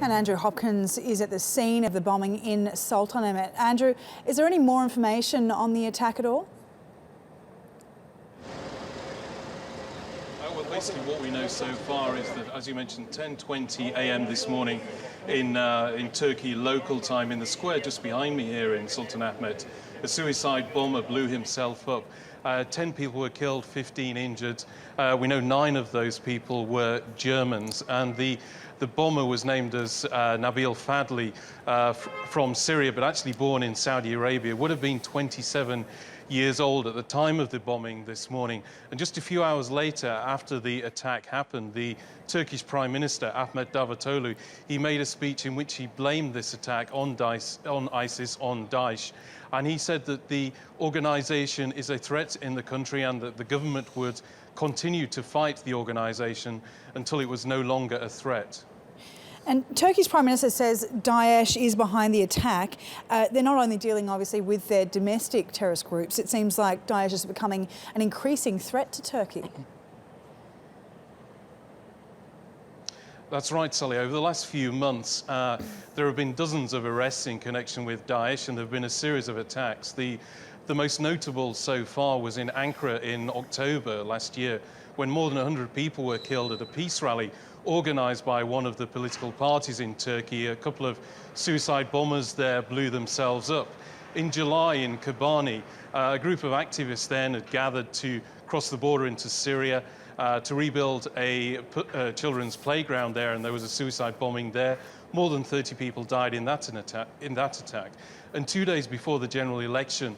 And Andrew Hopkins is at the scene of the bombing in Sultanahmet. Andrew, is there any more information on the attack at all? Well, basically what we know so far is that, as you mentioned, 10:20 a.m. this morning in Turkey local time, in the square just behind me here in Sultanahmet, a suicide bomber blew himself up. 10 people were killed, 15 injured. We know 9 of those people were Germans, and the bomber was named as Nabil Fadli from Syria, but actually born in Saudi Arabia. Would have been 27 years old at the time of the bombing this morning. And just a few hours later, after the attack happened, the Turkish Prime Minister, Ahmet Davutoglu, he made a speech in which he blamed this attack on ISIS, on Daesh. And he said that the organisation is a threat in the country and that the government would continue to fight the organisation until it was no longer a threat. And Turkey's Prime Minister says Daesh is behind the attack. They're not only dealing, obviously, with their domestic terrorist groups. It seems like Daesh is becoming an increasing threat to Turkey. That's right, Sally. Over the last few months, there have been dozens of arrests in connection with Daesh, and there have been a series of attacks. The most notable so far was in Ankara in October last year, when more than 100 people were killed at a peace rally organised by one of the political parties in Turkey. A couple of suicide bombers there blew themselves up. In July in Kobani, a group of activists then had gathered to cross the border into Syria to rebuild a children's playground there, and there was a suicide bombing there. More than 30 people died in that attack. And 2 days before the general election,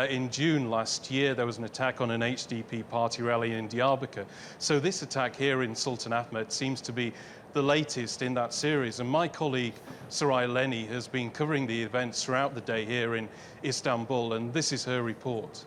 in June last year, there was an attack on an HDP party rally in Diyarbakir. So this attack here in Sultanahmet seems to be the latest in that series. And my colleague, Sarai Leni, has been covering the events throughout the day here in Istanbul, and this is her report.